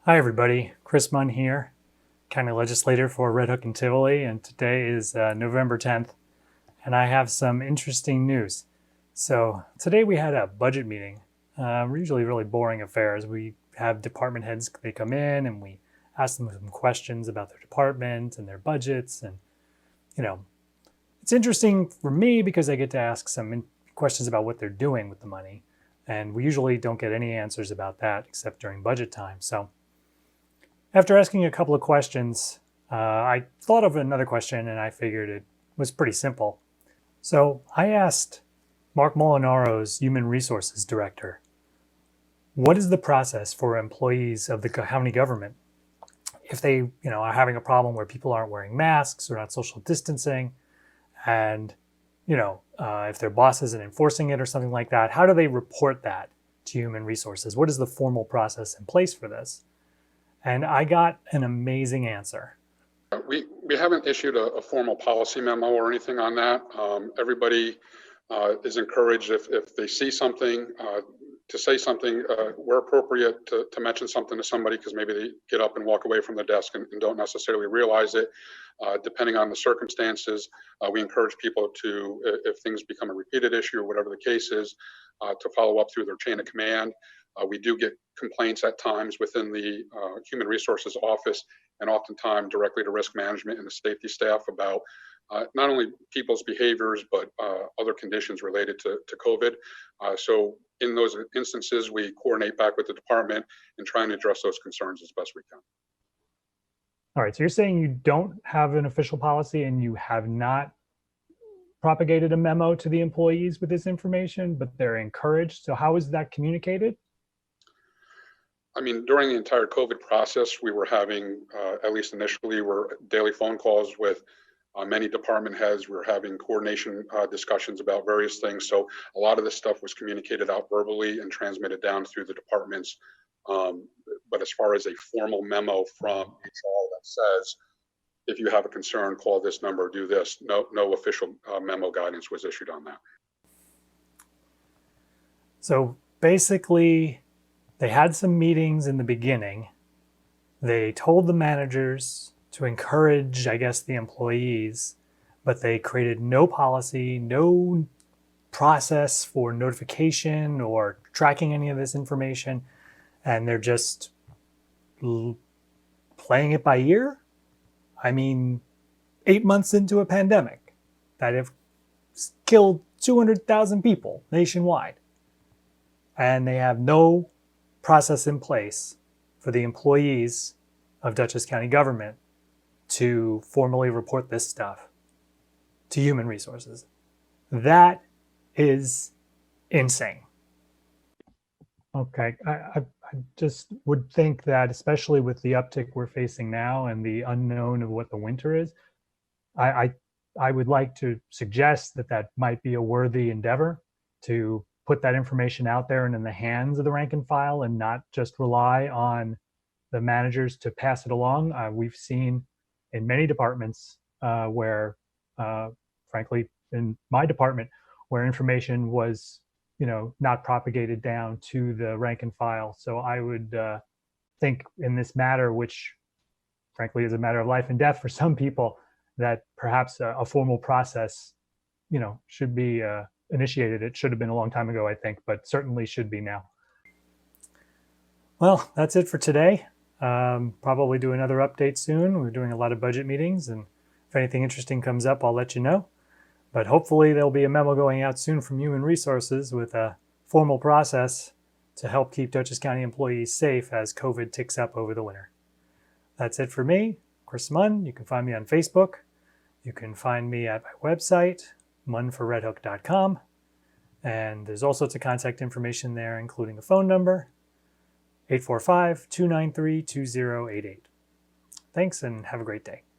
Hi everybody, Chris Munn here, County Legislator for Red Hook and Tivoli, and today is November 10th, and I have some interesting news. So today we had a budget meeting. Usually really boring affairs. We have department heads, they come in and we ask them some questions about their department and their budgets, and you know, it's interesting for me because I get to ask some questions about what they're doing with the money, and we usually don't get any answers about that except during budget time. So after asking a couple of questions, I thought of another question and I figured it was pretty simple. So I asked Marc Molinaro's Human Resources Director, what is the process for employees of the county government if they are having a problem where people aren't wearing masks or not social distancing, and if their boss isn't enforcing it or something like that? How do they report that to Human Resources? What is the formal process in place for this? And I got an amazing answer. We haven't issued a formal policy memo or anything on that. Everybody is encouraged if they see something to say something where appropriate to mention something to somebody, because maybe they get up and walk away from the desk and don't necessarily realize it. Depending on the circumstances, we encourage people to, if things become a repeated issue or whatever the case is, to follow up through their chain of command. We do get complaints at times within the Human Resources Office, and oftentimes directly to risk management and the safety staff about not only people's behaviors, but other conditions related to COVID. So in those instances, we coordinate back with the department and try and address those concerns as best we can. All right, so you're saying you don't have an official policy and you have not propagated a memo to the employees with this information, but they're encouraged. So how is that communicated? I mean, during the entire COVID process, we were having, at least initially, were daily phone calls with many department heads. We were having coordination discussions about various things. So a lot of this stuff was communicated out verbally and transmitted down through the departments. But as far as a formal memo from HR that says, if you have a concern, call this number, do this, no official memo guidance was issued on that. So basically, they had some meetings in the beginning. They told the managers to encourage, I guess, the employees, but they created no policy, no process for notification or tracking any of this information. And they're just playing it by ear. I mean, 8 months into a pandemic that have killed 200,000 people nationwide. And they have no process in place for the employees of Dutchess County government to formally report this stuff to Human Resources. That is insane. Okay, I just would think that, especially with the uptick we're facing now and the unknown of what the winter is, I would like to suggest that might be a worthy endeavor to put that information out there and in the hands of the rank and file, and not just rely on the managers to pass it along. We've seen in many departments where, frankly, in my department, where information was, not propagated down to the rank and file. So I would think in this matter, which frankly is a matter of life and death for some people, that perhaps a formal process, should be initiated. It should have been a long time ago, I think, but certainly should be now. Well, that's it for today. Probably do another update soon. We're doing a lot of budget meetings, and if anything interesting comes up, I'll let you know. But hopefully there'll be a memo going out soon from Human Resources with a formal process to help keep Dutchess County employees safe as COVID ticks up over the winter. That's it for me, Chris Munn. You can find me on Facebook. You can find me at my website, munnforredhook.com. And there's all sorts of contact information there, including a phone number, 845-293-2088. Thanks, and have a great day.